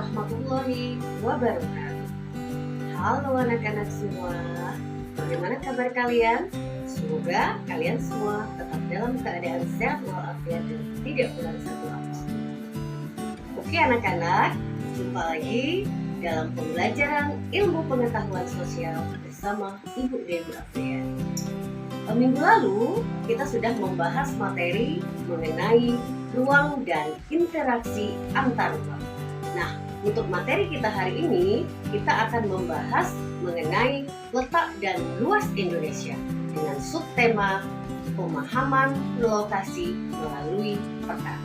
warahmatullahi wabarakatuh. Halo anak-anak semua, bagaimana kabar kalian? Semoga kalian semua tetap dalam keadaan sehat walafiat dan tidak kurang satu apapun. Oke anak-anak, jumpa lagi dalam pembelajaran ilmu pengetahuan sosial bersama Ibu Dewi Afrian. Minggu lalu kita sudah membahas materi mengenai ruang dan interaksi antar ruang. Nah, untuk materi kita hari ini, kita akan membahas mengenai letak dan luas Indonesia dengan subtema pemahaman lokasi melalui peta.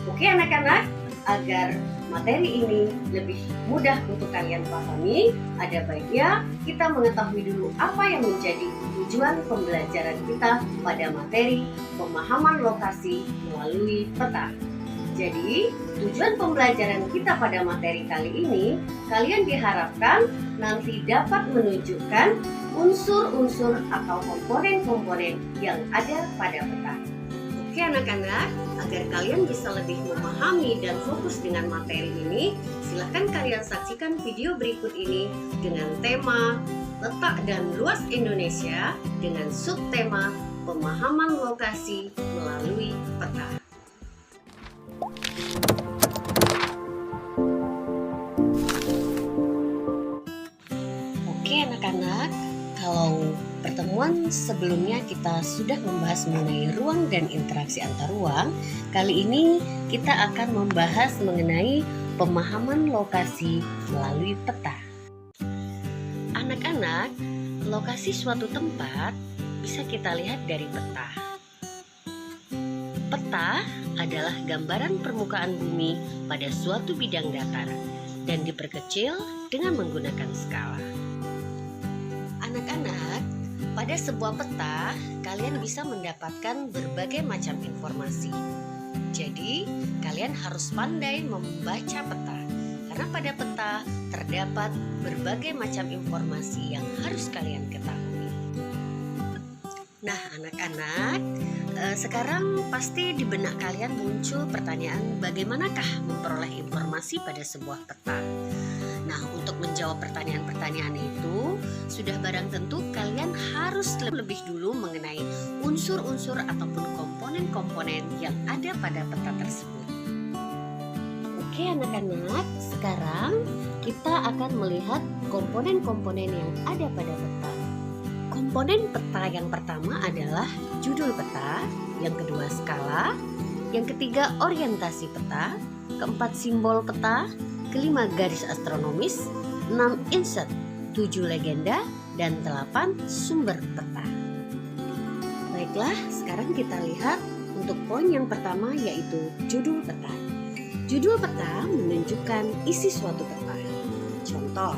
Oke anak-anak, agar materi ini lebih mudah untuk kalian pahami, ada baiknya kita mengetahui dulu apa yang menjadi tujuan pembelajaran kita pada materi pemahaman lokasi melalui peta. Jadi, tujuan pembelajaran kita pada materi kali ini, kalian diharapkan nanti dapat menunjukkan unsur-unsur atau komponen-komponen yang ada pada peta. Oke anak-anak, agar kalian bisa lebih memahami dan fokus dengan materi ini, silahkan kalian saksikan video berikut ini dengan tema letak dan luas Indonesia dengan subtema pemahaman lokasi melalui peta. Oke anak-anak, kalau pertemuan sebelumnya kita sudah membahas mengenai ruang dan interaksi antar ruang, kali ini kita akan membahas mengenai pemahaman lokasi melalui peta. Anak-anak, lokasi suatu tempat bisa kita lihat dari peta. Peta adalah gambaran permukaan bumi pada suatu bidang datar dan diperkecil dengan menggunakan skala. Anak-anak, pada sebuah peta, kalian bisa mendapatkan berbagai macam informasi. Jadi, kalian harus pandai membaca peta, karena pada peta terdapat berbagai macam informasi yang harus kalian ketahui. Nah, anak-anak, sekarang pasti di benak kalian muncul pertanyaan, bagaimanakah memperoleh informasi pada sebuah peta? Nah, untuk menjawab pertanyaan-pertanyaan itu, sudah barang tentu kalian harus lebih dulu mengenai unsur-unsur ataupun komponen-komponen yang ada pada peta tersebut. Oke anak-anak, sekarang kita akan melihat komponen-komponen yang ada pada peta. Komponen peta yang pertama adalah judul peta, yang kedua skala, yang ketiga orientasi peta, keempat simbol peta, kelima garis astronomis, 6 insert, 7 legenda, dan 8 sumber peta. Baiklah, sekarang kita lihat untuk poin yang pertama yaitu judul peta. Judul peta menunjukkan isi suatu peta. Contoh,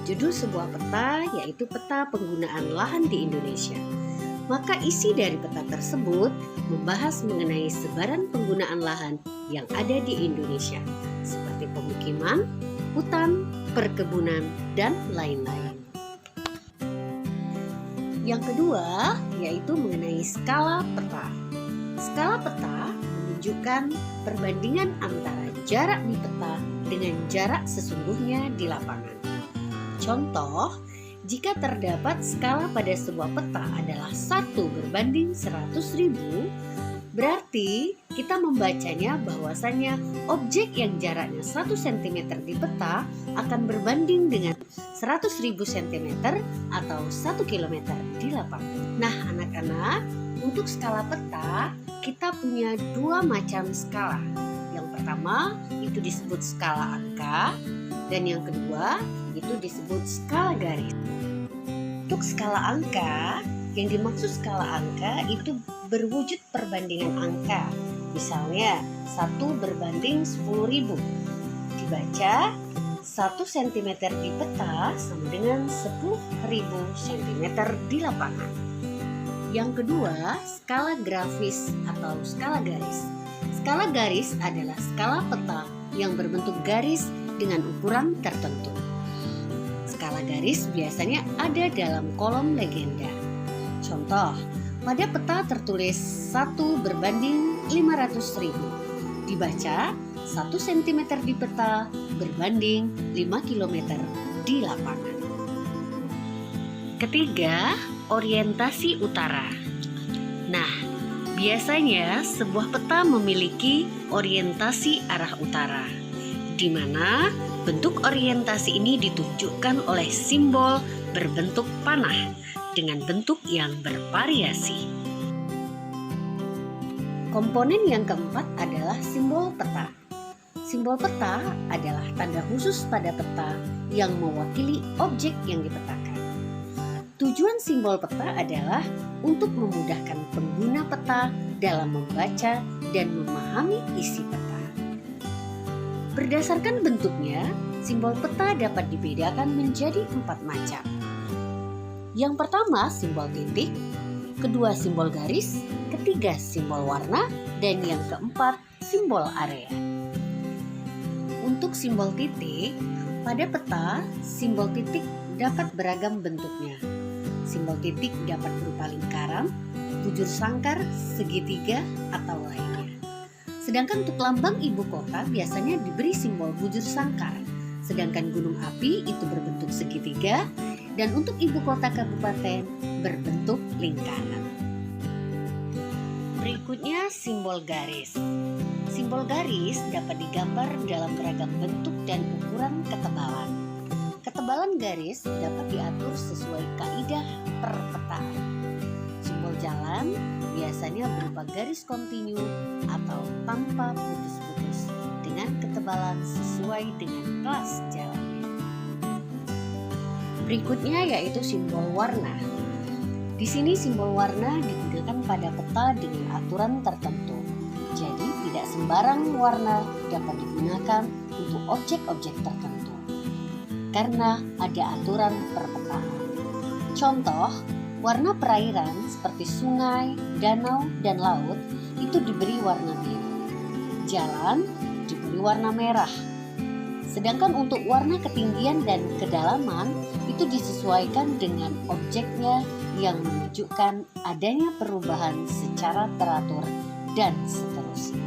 judul sebuah peta yaitu peta penggunaan lahan di Indonesia. Maka isi dari peta tersebut membahas mengenai sebaran penggunaan lahan yang ada di Indonesia, seperti pemukiman, hutan, perkebunan, dan lain-lain. Yang kedua yaitu mengenai skala peta. Skala peta menunjukkan perbandingan antara jarak di peta dengan jarak sesungguhnya di lapangan. Contoh, jika terdapat skala pada sebuah peta adalah 1/100.000, berarti kita membacanya bahwasannya objek yang jaraknya 1 cm di peta akan berbanding dengan 100.000 cm atau 1 km di lapangan. Nah anak-anak, untuk skala peta kita punya dua macam skala. Yang pertama itu disebut skala angka, dan yang kedua itu disebut skala garis. Untuk skala angka, yang dimaksud skala angka itu berwujud perbandingan angka. Misalnya 1/10.000. Dibaca 1 cm di peta sama dengan 10.000 cm di lapangan. Yang kedua, skala grafis atau skala garis. Skala garis adalah skala peta yang berbentuk garis dengan ukuran tertentu. Skala garis biasanya ada dalam kolom legenda. Contoh, pada peta tertulis 1/500.000. Dibaca 1 cm di peta berbanding 5 km di lapangan. Ketiga, orientasi utara. Nah, biasanya sebuah peta memiliki orientasi arah utara, di mana bentuk orientasi ini ditunjukkan oleh simbol berbentuk panah dengan bentuk yang bervariasi. Komponen yang keempat adalah simbol peta. Simbol peta adalah tanda khusus pada peta yang mewakili objek yang dipetakan. Tujuan simbol peta adalah untuk memudahkan pengguna peta dalam membaca dan memahami isi peta. Berdasarkan bentuknya, simbol peta dapat dibedakan menjadi 4 macam. Yang pertama, simbol titik, kedua simbol garis, ketiga simbol warna, dan yang keempat simbol area. Untuk simbol titik, pada peta simbol titik dapat beragam bentuknya. Simbol titik dapat berupa lingkaran, bujur sangkar, segitiga, atau lainnya. Sedangkan untuk lambang ibu kota biasanya diberi simbol bujur sangkar, sedangkan gunung api itu berbentuk segitiga, dan untuk ibu kota kabupaten berbentuk lingkaran. Berikutnya simbol garis. Simbol garis dapat digambar dalam beragam bentuk dan ukuran ketebalan. Ketebalan garis dapat diatur sesuai kaidah perpetaan. Simbol jalan biasanya berupa garis kontinu atau tanpa putus-putus dengan ketebalan sesuai dengan kelas jalannya. Berikutnya yaitu simbol warna. Di sini simbol warna digunakan pada peta dengan aturan tertentu. Jadi tidak sembarang warna dapat digunakan untuk objek-objek tertentu, karena ada aturan perpetaan. Contoh, warna perairan seperti sungai, danau, dan laut itu diberi warna biru. Jalan diberi warna merah. Sedangkan untuk warna ketinggian dan kedalaman itu disesuaikan dengan objeknya yang menunjukkan adanya perubahan secara teratur dan seterusnya.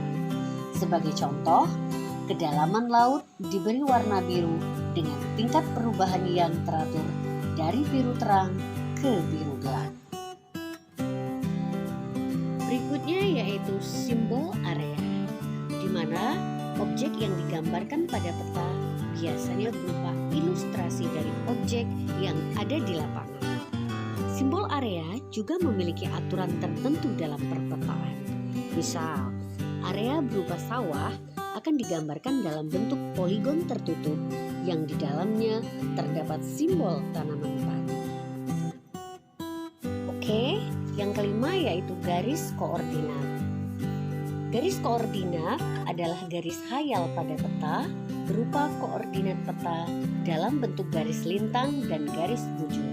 Sebagai contoh, kedalaman laut diberi warna biru dengan tingkat perubahan yang teratur dari biru terang ke biru gelap. Berikutnya yaitu simbol area, di mana objek yang digambarkan pada peta biasanya berupa ilustrasi dari objek yang ada di lapangan. Simbol area juga memiliki aturan tertentu dalam perpetaan. Misal, area berupa sawah akan digambarkan dalam bentuk poligon tertutup yang di dalamnya terdapat simbol tanaman padi. Oke, yang kelima yaitu garis koordinat. Garis koordinat adalah garis hayal pada peta berupa koordinat peta dalam bentuk garis lintang dan garis bujur.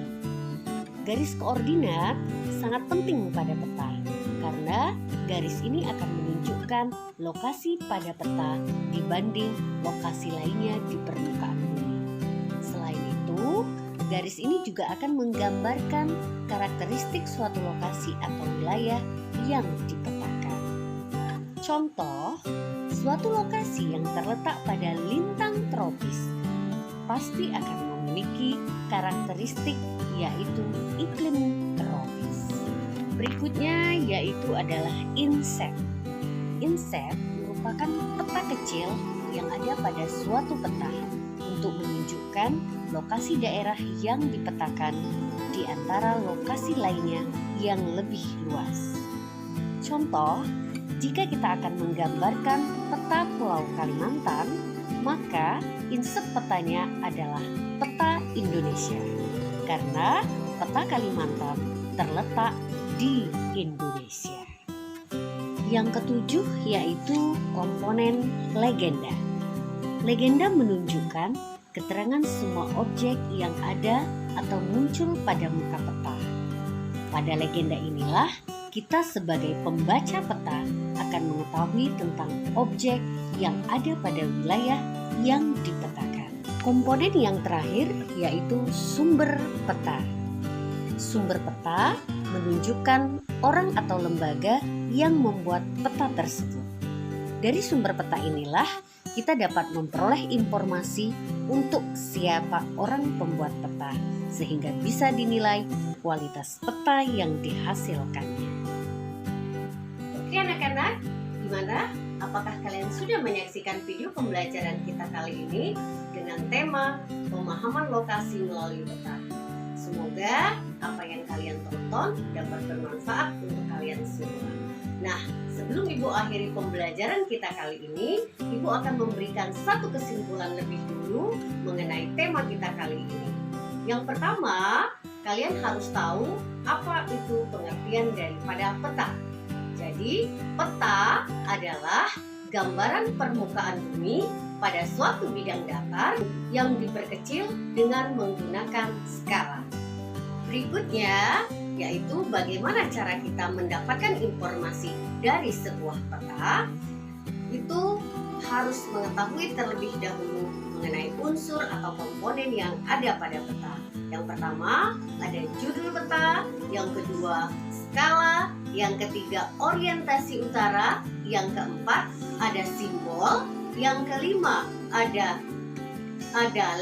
Garis koordinat sangat penting pada peta karena garis ini akan menunjukkan lokasi pada peta dibanding lokasi lainnya di permukaan bumi. Selain itu, garis ini juga akan menggambarkan karakteristik suatu lokasi atau wilayah yang dipetakan. Contoh, suatu lokasi yang terletak pada lintang tropis pasti akan memiliki karakteristik yaitu iklim tropis. Berikutnya yaitu adalah inset. Inset merupakan peta kecil yang ada pada suatu peta untuk menunjukkan lokasi daerah yang dipetakan di antara lokasi lainnya yang lebih luas. Contoh, jika kita akan menggambarkan peta Pulau Kalimantan, maka inset petanya adalah peta Indonesia, karena peta Kalimantan terletak di Indonesia. Yang ketujuh yaitu komponen legenda. Legenda menunjukkan keterangan semua objek yang ada atau muncul pada muka peta. Pada legenda inilah kita sebagai pembaca peta akan mengetahui tentang objek yang ada pada wilayah yang dipetakan. Komponen yang terakhir yaitu sumber peta. Sumber peta menunjukkan orang atau lembaga yang membuat peta tersebut. Dari sumber peta inilah kita dapat memperoleh informasi untuk siapa orang pembuat peta, sehingga bisa dinilai kualitas peta yang dihasilkannya. Oke anak-anak, gimana? Apakah kalian sudah menyaksikan video pembelajaran kita kali ini dengan tema pemahaman lokasi melalui peta? Semoga apa yang kalian tonton dapat bermanfaat untuk kalian semua. Nah, sebelum Ibu akhiri pembelajaran kita kali ini, Ibu akan memberikan satu kesimpulan lebih dulu mengenai tema kita kali ini. Yang pertama, kalian harus tahu apa itu pengertian daripada peta. Jadi, peta adalah gambaran permukaan bumi pada suatu bidang datar yang diperkecil dengan menggunakan skala. Berikutnya, yaitu bagaimana cara kita mendapatkan informasi dari sebuah peta. Itu harus mengetahui terlebih dahulu mengenai unsur atau komponen yang ada pada peta. Yang pertama, ada judul peta, yang kedua, skala, yang ketiga, orientasi utara, yang keempat, ada simbol, yang kelima, ada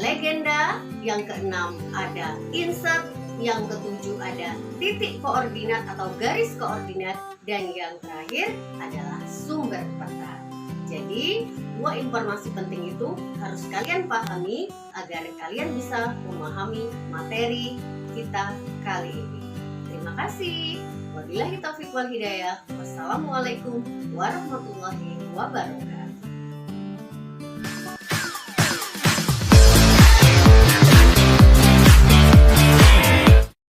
legenda, yang keenam, ada insert, yang ketujuh ada titik koordinat atau garis koordinat, dan yang terakhir adalah sumber peta. Jadi, dua informasi penting itu harus kalian pahami agar kalian bisa memahami materi kita kali ini. Terima kasih. Wabillahi taufiq wal hidayah. Wassalamualaikum warahmatullahi wabarakatuh.